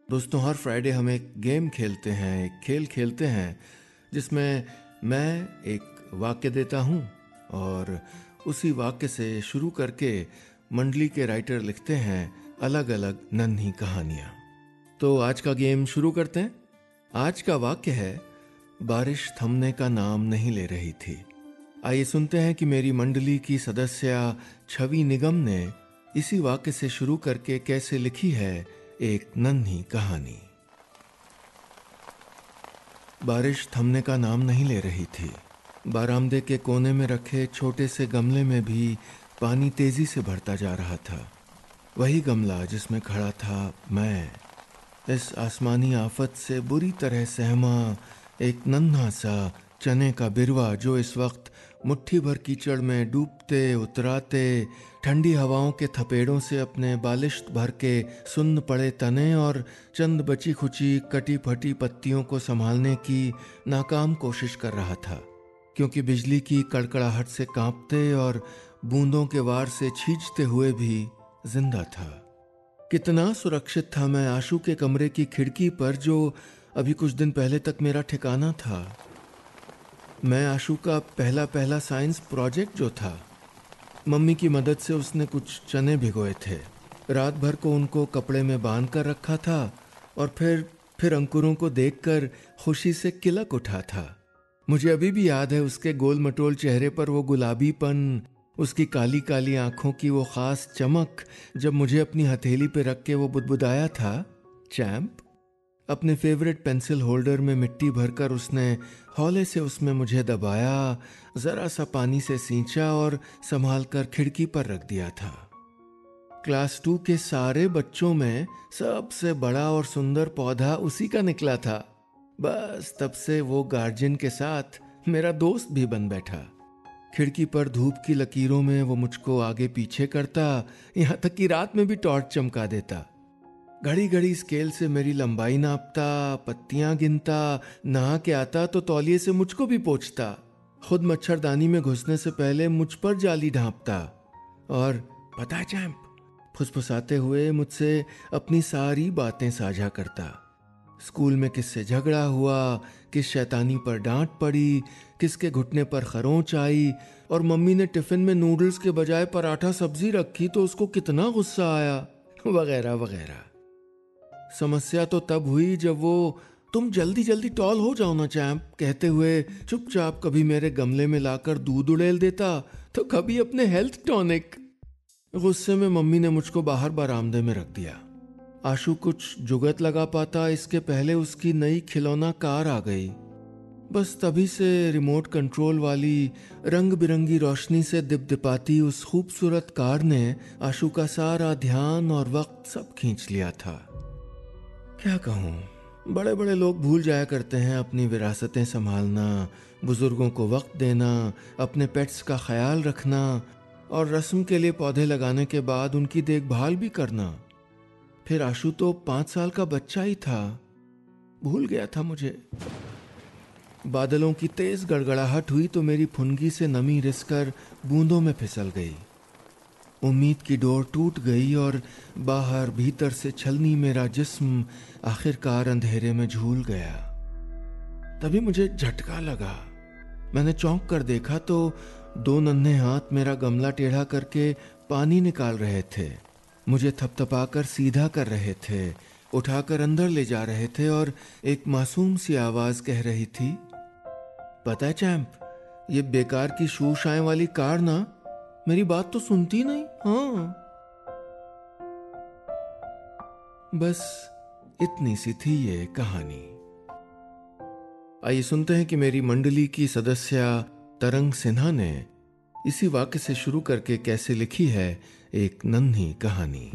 दोस्तों, हर फ्राइडे हम एक गेम खेलते हैं, एक खेल खेलते हैं जिसमें मैं एक वाक्य देता हूँ और उसी वाक्य से शुरू करके मंडली के राइटर लिखते हैं अलग अलग नन्ही कहानियाँ। तो आज का गेम शुरू करते हैं। आज का वाक्य है, बारिश थमने का नाम नहीं ले रही थी। आइए सुनते हैं कि मेरी मंडली की सदस्य छवि निगम ने इसी वाक्य से शुरू करके कैसे लिखी है एक नन्ही कहानी। बारिश थमने का नाम नहीं ले रही थी। बरामदे के कोने में रखे छोटे से गमले में भी पानी तेजी से भरता जा रहा था। वही गमला जिसमें खड़ा था मैं, इस आसमानी आफत से बुरी तरह सहमा एक नन्हा सा चने का बिरवा, जो इस वक्त मुट्ठी भर कीचड़ में डूबते उतराते ठंडी हवाओं के थपेड़ों से अपने बालिश्त भर के सुन्न पड़े तने और चंद बची खुची कटी फटी पत्तियों को संभालने की नाकाम कोशिश कर रहा था, क्योंकि बिजली की कड़कड़ाहट से कांपते और बूंदों के वार से छींचते हुए भी जिंदा था। कितना सुरक्षित था मैं आशू के कमरे की खिड़की पर, जो अभी कुछ दिन पहले तक मेरा ठिकाना था। मैं आशू का पहला साइंस प्रोजेक्ट जो था, मम्मी की मदद से उसने कुछ चने भिगोए थे। रात भर को उनको कपड़े में बांध कर रखा था और फिर अंकुरों को देखकर खुशी से किलक उठा था। मुझे अभी भी याद है उसके गोल मटोल चेहरे पर वो गुलाबीपन, उसकी काली काली आंखों की वो खास चमक, जब मुझे अपनी हथेली पे रख के वो बुदबुदाया था, चैंप। अपने फेवरेट पेंसिल होल्डर में मिट्टी भरकर उसने हौले से उसमें मुझे दबाया, जरा सा पानी से सींचा और संभाल कर खिड़की पर रख दिया था। क्लास 2 के सारे बच्चों में सबसे बड़ा और सुंदर पौधा उसी का निकला था। बस तब से वो गार्जियन के साथ मेरा दोस्त भी बन बैठा। खिड़की पर धूप की लकीरों में वो मुझको आगे पीछे करता, यहाँ तक कि रात में भी टॉर्च चमका देता। घड़ी घड़ी स्केल से मेरी लंबाई नापता, पत्तियां गिनता, नहा के आता तो तौलिए से मुझको भी पोंछता। खुद मच्छरदानी में घुसने से पहले मुझ पर जाली ढांपता और पता है चैंप, फुसफुसाते हुए मुझसे अपनी सारी बातें साझा करता। स्कूल में किससे झगड़ा हुआ, किस शैतानी पर डांट पड़ी, किसके घुटने पर खरोंच आई और मम्मी ने टिफिन में नूडल्स के बजाय पराठा सब्जी रखी तो उसको कितना गुस्सा आया, वगैरह वगैरह। समस्या तो तब हुई जब वो तुम जल्दी जल्दी टॉल हो जाओ ना चैंप कहते हुए चुपचाप कभी मेरे गमले में लाकर दूध उड़ेल देता तो कभी अपने हेल्थ टॉनिक। गुस्से में मम्मी ने मुझको बाहर बरामदे में रख दिया। आशु कुछ जुगत लगा पाता इसके पहले उसकी नई खिलौना कार आ गई। बस तभी से रिमोट कंट्रोल वाली रंग बिरंगी रोशनी से दिपदिपाती उस खूबसूरत कार ने आशु का सारा ध्यान और वक्त सब खींच लिया था। क्या कहूँ, बड़े बड़े लोग भूल जाया करते हैं अपनी विरासतें संभालना, बुजुर्गों को वक्त देना, अपने पेट्स का ख्याल रखना और रस्म के लिए पौधे लगाने के बाद उनकी देखभाल भी करना। फिर आशु तो 5 साल का बच्चा ही था, भूल गया था मुझे। बादलों की तेज गड़गड़ाहट हुई तो मेरी फुनगी से नमी रिसकर बूंदों में फिसल गई। उम्मीद की डोर टूट गई और बाहर भीतर से छलनी मेरा जिस्म आखिरकार अंधेरे में झूल गया। तभी मुझे झटका लगा। मैंने चौंक कर देखा तो 2 नन्हे हाथ मेरा गमला टेढ़ा करके पानी निकाल रहे थे, मुझे थपथपाकर सीधा कर रहे थे, उठाकर अंदर ले जा रहे थे और एक मासूम सी आवाज कह रही थी, पता है चैंप, ये बेकार की शूशाएं वाली कार ना मेरी बात तो सुनती नहीं। हाँ, बस इतनी सी थी ये कहानी। आइए सुनते हैं कि मेरी मंडली की सदस्य तरंग सिन्हा ने इसी वाक्य से शुरू करके कैसे लिखी है एक नन्ही कहानी।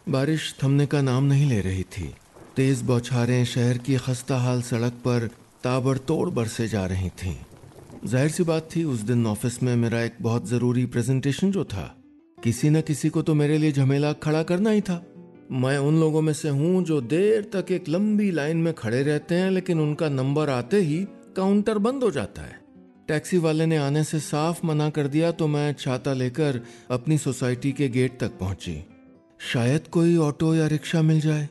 बारिश थमने का नाम नहीं ले रही थी। तेज बौछारें शहर की खस्ताहाल सड़क पर ताबड़तोड़ बरसे जा रही थीं। जाहिर सी बात थी, उस दिन ऑफिस में मेरा एक बहुत ज़रूरी प्रेजेंटेशन जो था, किसी न किसी को तो मेरे लिए झमेला खड़ा करना ही था। मैं उन लोगों में से हूं जो देर तक एक लंबी लाइन में खड़े रहते हैं, लेकिन उनका नंबर आते ही काउंटर बंद हो जाता है। टैक्सी वाले ने आने से साफ मना कर दिया तो मैं छाता लेकर अपनी सोसाइटी के गेट तक पहुंची। शायद कोई ऑटो या रिक्शा मिल जाए।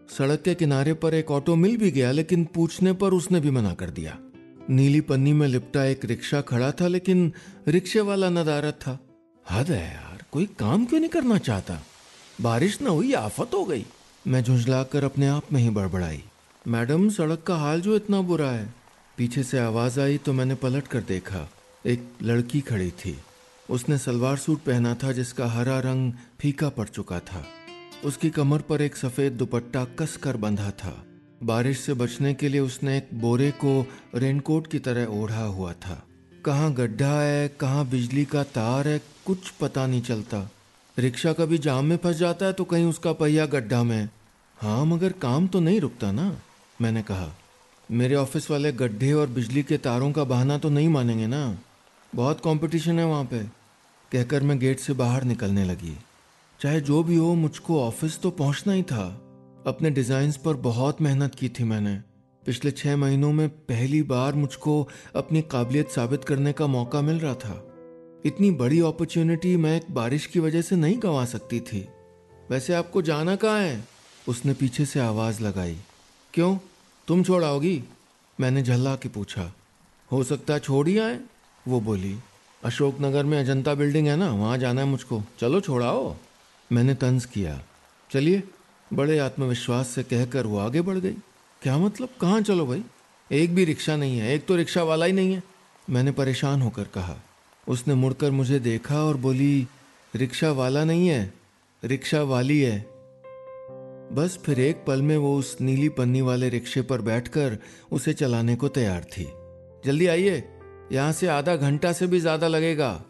सड़क के किनारे पर एक ऑटो मिल भी गया, लेकिन पूछने पर उसने भी मना कर दिया। नीली पन्नी में लिपटा एक रिक्शा खड़ा था, लेकिन रिक्शे वाला नदारद था। हद है यार, कोई काम क्यों नहीं करना चाहता? बारिश न हुई, आफत हो गई। मैं झुंझलाकर अपने आप में ही बड़बड़ाई, मैडम सड़क का हाल जो इतना बुरा है। पीछे से आवाज आई तो मैंने पलट कर देखा। एक लड़की खड़ी थी। उसने सलवार सूट पहना था जिसका हरा रंग फीका पड़ चुका था। उसकी कमर पर एक सफेद दुपट्टा कस कर बंधा था। बारिश से बचने के लिए उसने एक बोरे को रेनकोट की तरह ओढ़ा हुआ था। कहाँ गड्ढा है, कहाँ बिजली का तार है, कुछ पता नहीं चलता। रिक्शा कभी जाम में फंस जाता है तो कहीं उसका पहिया गड्ढा में। हाँ, मगर काम तो नहीं रुकता ना, मैंने कहा। मेरे ऑफिस वाले गड्ढे और बिजली के तारों का बहाना तो नहीं मानेंगे ना। बहुत कंपटीशन है वहाँ पे, कहकर मैं गेट से बाहर निकलने लगी। चाहे जो भी हो, मुझको ऑफिस तो पहुँचना ही था। अपने डिज़ाइंस पर बहुत मेहनत की थी मैंने। पिछले 6 महीनों में पहली बार मुझको अपनी काबिलियत साबित करने का मौका मिल रहा था। इतनी बड़ी अपॉर्चुनिटी मैं एक बारिश की वजह से नहीं गंवा सकती थी। वैसे आपको जाना कहाँ है? उसने पीछे से आवाज़ लगाई। क्यों, तुम छोड़ आओगी? मैंने झल्ला के पूछा। हो सकता है छोड़ ही आए, वो बोली। अशोकनगर में अजंता बिल्डिंग है ना, वहाँ जाना है मुझको, चलो छोड़ाओ। मैंने तंज किया। चलिए, बड़े आत्मविश्वास से कहकर वो आगे बढ़ गई। क्या मतलब, कहाँ चलो भाई? एक भी रिक्शा नहीं है, एक तो रिक्शा वाला ही नहीं है, मैंने परेशान होकर कहा। उसने मुड़कर मुझे देखा और बोली, रिक्शा वाला नहीं है, रिक्शा वाली है। बस फिर एक पल में वो उस नीली पन्नी वाले रिक्शे पर बैठकर उसे चलाने को तैयार थी। जल्दी आइए, यहाँ से आधा घंटा से भी ज्यादा लगेगा।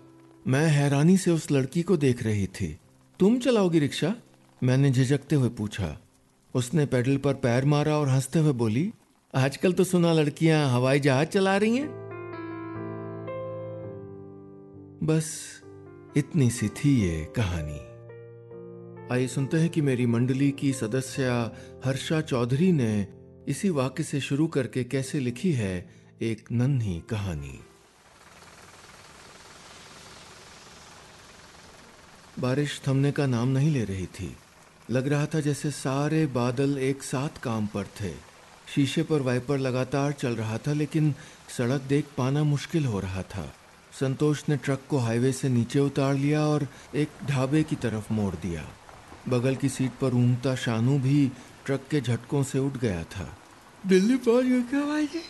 मैं हैरानी से उस लड़की को देख रही थी। तुम चलाओगी रिक्शा? मैंने झिझकते हुए पूछा। उसने पेडल पर पैर मारा और हंसते हुए बोली, आजकल तो सुना लड़कियां हवाई जहाज चला रही हैं। बस इतनी सी थी ये कहानी। आइए सुनते हैं कि मेरी मंडली की सदस्य हर्षा चौधरी ने इसी वाक्य से शुरू करके कैसे लिखी है एक नन्ही कहानी। बारिश थमने का नाम नहीं ले रही थी। लग रहा था जैसे सारे बादल एक साथ काम पर थे। शीशे पर वाइपर लगातार चल रहा था, लेकिन सड़क देख पाना मुश्किल हो रहा था। संतोष ने ट्रक को हाईवे से नीचे उतार लिया और एक ढाबे की तरफ मोड़ दिया। बगल की सीट पर ऊँगता शानू भी ट्रक के झटकों से उठ गया था। दिल्ली पहुंच गए क्या भाई जी?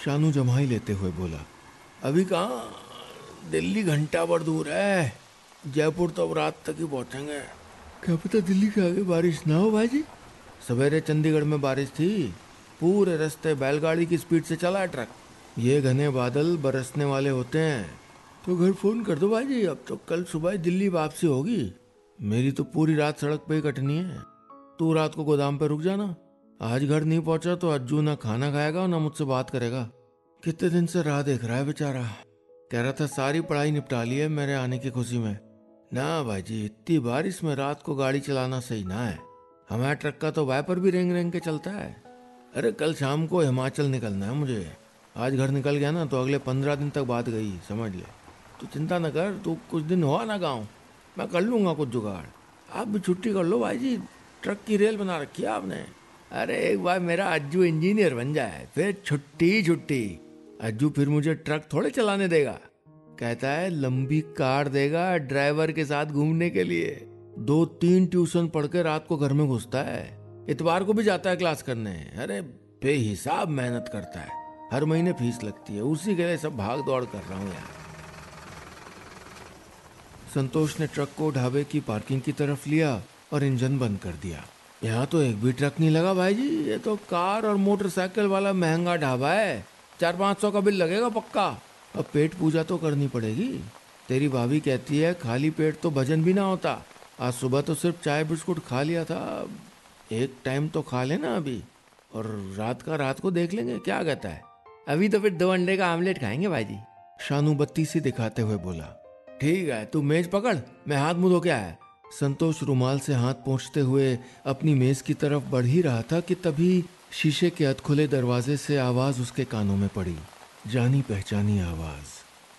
शानू जम्हाई लेते हुए बोला। अभी कहाँ, दिल्ली घंटा भर दूर है। जयपुर तो अब रात तक ही पहुंचेंगे। क्या पता दिल्ली के आगे बारिश ना हो भाई जी। सवेरे चंडीगढ़ में बारिश थी, पूरे रास्ते बैलगाड़ी की स्पीड से चला ट्रक। ये घने बादल बरसने वाले होते हैं। तो घर फोन कर दो भाई जी, अब तो कल सुबह दिल्ली वापसी होगी। मेरी तो पूरी रात सड़क पे ही कटनी है। तू रात को गोदाम पे रुक जाना। आज घर नहीं पहुंचा तो अज्जू ना खाना खाएगा और ना मुझसे बात करेगा। कितने दिन से राह देख रहा है बेचारा। कह रहा था सारी पढ़ाई निपटा ली है मेरे आने की खुशी में। ना भाई जी, इतनी बारिश में रात को गाड़ी चलाना सही ना है। हमारे ट्रक का तो वाइपर भी रेंग रेंग के चलता है। अरे कल शाम को हिमाचल निकलना है मुझे। आज घर निकल गया ना तो अगले 15 दिन तक बात गई, समझ ले। तू चिंता न कर, तू कुछ दिन हुआ ना गाँव, मैं कर लूंगा कुछ जुगाड़। आप भी छुट्टी कर लो भाई जी, ट्रक की रेल बना रखी है आपने। अरे एक बार मेरा अज्जू इंजीनियर बन जाए फिर छुट्टी छुट्टी। अज्जू फिर मुझे ट्रक थोड़े चलाने देगा। कहता है लंबी कार देगा ड्राइवर के साथ घूमने के लिए। 2-3 ट्यूशन पढ़ के रात को घर में घुसता है। इतवार को भी जाता है क्लास करने। अरे बेहिसाब मेहनत करता है, हर महीने फीस लगती है, उसी के लिए सब भाग दौड़ कर रहा हूँ यार। संतोष ने ट्रक को ढाबे की पार्किंग की तरफ लिया और इंजन बंद कर दिया। यहाँ तो एक भी ट्रक नहीं लगा भाई जी, ये तो कार और मोटरसाइकिल वाला महंगा ढाबा है। 400-500 का बिल लगेगा पक्का। अब पेट पूजा तो करनी पड़ेगी। तेरी भाभी कहती है खाली पेट तो भजन भी ना होता। आज सुबह तो सिर्फ चाय बिस्कुट खा लिया था, एक टाइम तो खा लेना अभी, और रात का रात को देख लेंगे, क्या कहता है? अभी तो फिर 2 अंडे का आमलेट खाएंगे भाई जी, शानू बत्ती से दिखाते हुए बोला। ठीक है, तू मेज पकड़, मैं हाथ मुंह धो के आया। संतोष रुमाल से हाथ पोंछते हुए अपनी मेज की तरफ बढ़ ही रहा था कि तभी शीशे के अधखुले दरवाजे से आवाज उसके कानों में पड़ी। जानी पहचानी आवाज।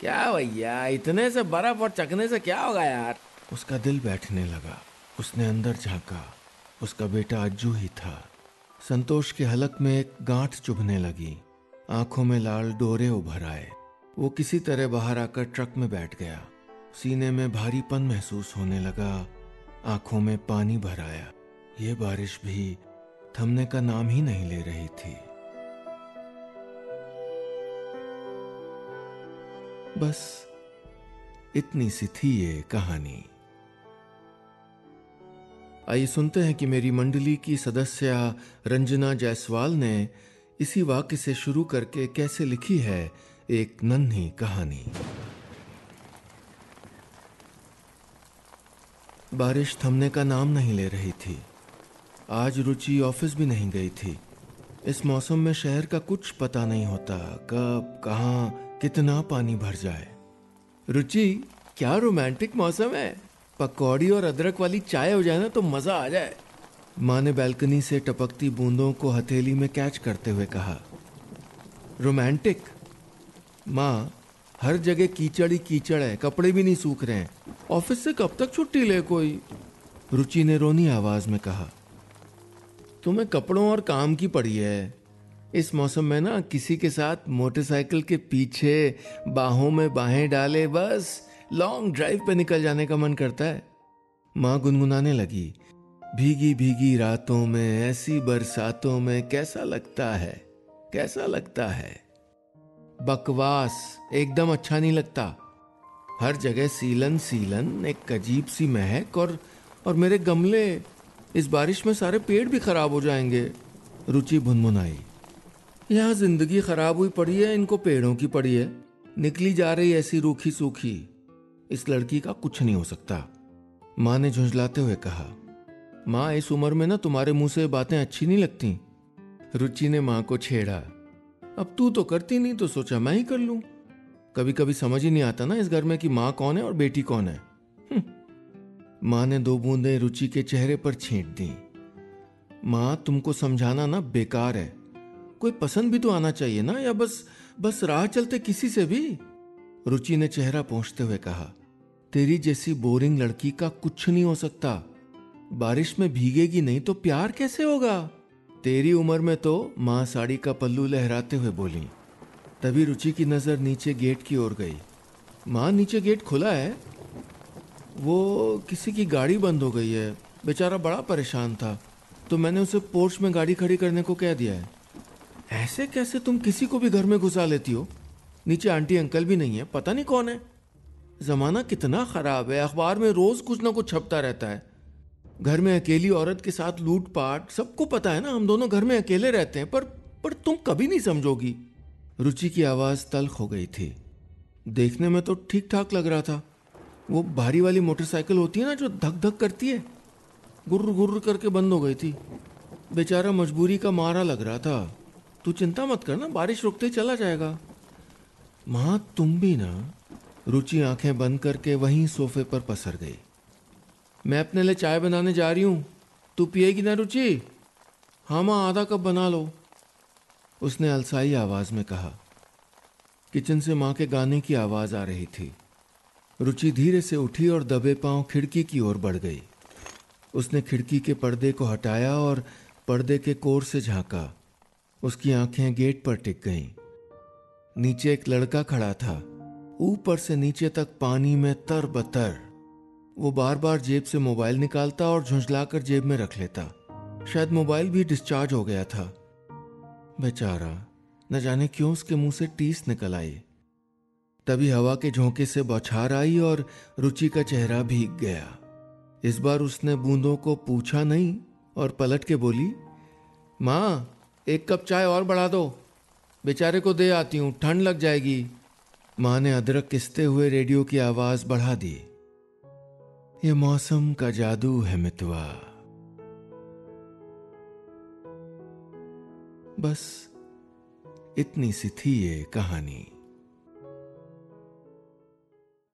क्या भैया, इतने से बर्फ और चखने से क्या होगा यार? उसका दिल बैठने लगा। उसने अंदर झांका। उसका बेटा अज्जू ही था। संतोष के हलक में एक गांठ चुभने लगी। आंखों में लाल डोरे उभर आए। वो किसी तरह बाहर आकर ट्रक में बैठ गया। सीने में भारीपन महसूस होने लगा। आंखों में पानी भर आया। ये बारिश भी थमने का नाम ही नहीं ले रही थी। बस इतनी सी थी ये कहानी। आइए सुनते हैं कि मेरी मंडली की सदस्य रंजना जायसवाल ने इसी वाक्य से शुरू करके कैसे लिखी है एक नन्ही कहानी। बारिश थमने का नाम नहीं ले रही थी। आज रुचि ऑफिस भी नहीं गई थी। इस मौसम में शहर का कुछ पता नहीं होता, कब कहां कितना पानी भर जाए। रुचि, क्या रोमांटिक मौसम है। पकौड़ी और अदरक वाली चाय हो जाए ना तो मजा आ जाए। माँ ने बालकनी से टपकती बूंदों को हथेली में कैच करते हुए कहा। रोमांटिक? माँ, हर जगह कीचड़ ही कीचड़ है, कपड़े भी नहीं सूख रहे हैं। ऑफिस से कब तक छुट्टी ले कोई? रुचि ने रोनी आवाज में कहा। तुम्हें कपड़ों और काम की पड़ी है। इस मौसम में ना किसी के साथ मोटरसाइकिल के पीछे बाहों में बाहें डाले बस लॉन्ग ड्राइव पे निकल जाने का मन करता है। माँ गुनगुनाने लगी। भीगी भीगी रातों में, ऐसी बरसातों में कैसा लगता है, कैसा लगता है। बकवास, एकदम अच्छा नहीं लगता। हर जगह सीलन सीलन, एक अजीब सी महक और मेरे गमले, इस बारिश में सारे पेड़ भी खराब हो जाएंगे। रुचि भुनभुनाई। यहाँ जिंदगी खराब हुई पड़ी है, इनको पेड़ों की पड़ी है। निकली जा रही ऐसी रूखी सूखी। इस लड़की का कुछ नहीं हो सकता। माँ ने झुंझलाते हुए कहा। माँ, इस उम्र में ना तुम्हारे मुंह से बातें अच्छी नहीं लगती। रुचि ने माँ को छेड़ा। अब तू तो करती नहीं तो सोचा मैं ही कर लूं। कभी कभी समझ ही नहीं आता ना इस घर में कि माँ कौन है और बेटी कौन है। माँ ने 2 बूंदें रुचि के चेहरे पर छींट दी। माँ, तुमको समझाना ना बेकार है। कोई पसंद भी तो आना चाहिए ना, या बस राह चलते किसी से भी। रुचि ने चेहरा पोंछते हुए कहा। तेरी जैसी बोरिंग लड़की का कुछ नहीं हो सकता। बारिश में भीगेगी नहीं तो प्यार कैसे होगा? तेरी उम्र में तो। माँ साड़ी का पल्लू लहराते हुए बोली। तभी रुचि की नजर नीचे गेट की ओर गई। माँ, नीचे गेट खुला है। वो किसी की गाड़ी बंद हो गई है। बेचारा बड़ा परेशान था तो मैंने उसे पोर्च में गाड़ी खड़ी करने को कह दिया है। ऐसे कैसे तुम किसी को भी घर में घुसा लेती हो? नीचे आंटी अंकल भी नहीं है, पता नहीं कौन है। जमाना कितना खराब है, अखबार में रोज कुछ ना कुछ छपता रहता है। घर में अकेली औरत के साथ लूटपाट, सबको पता है ना। हम दोनों घर में अकेले रहते हैं, पर तुम कभी नहीं समझोगी। रुचि की आवाज तल्ख हो गई थी। देखने में तो ठीक ठाक लग रहा था। वो भारी वाली मोटरसाइकिल होती है ना जो धक धक करती है, गुर्र गुर्र करके बंद हो गई थी। बेचारा मजबूरी का मारा लग रहा था। तू चिंता मत करना, बारिश रुकते ही चला जाएगा। माँ, तुम भी ना। रुचि आंखें बंद करके वहीं सोफे पर पसर गई। मैं अपने लिए चाय बनाने जा रही हूँ, तू पिएगी ना रुचि? हाँ माँ, आधा कप बना लो, उसने अलसाई आवाज में कहा। किचन से माँ के गाने की आवाज आ रही थी। रुचि धीरे से उठी और दबे पांव खिड़की की ओर बढ़ गई। उसने खिड़की के पर्दे को हटाया और पर्दे के कोर से झांका। उसकी आंखें गेट पर टिक गईं। नीचे एक लड़का खड़ा था, ऊपर से नीचे तक पानी में तरबतर। वो बार बार जेब से मोबाइल निकालता और झुंझलाकर जेब में रख लेता। शायद मोबाइल भी डिस्चार्ज हो गया था। बेचारा, न जाने क्यों उसके मुंह से टीस निकल आई। तभी हवा के झोंके से बौछार आई और रुचि का चेहरा भीग गया। इस बार उसने बूंदों को पूछा नहीं और पलट के बोली, माँ, 1 कप चाय और बढ़ा दो, बेचारे को दे आती हूँ, ठंड लग जाएगी। माँ ने अदरक किसते हुए रेडियो की आवाज बढ़ा दी। ये मौसम का जादू है मितवा। बस इतनी सी थी ये कहानी।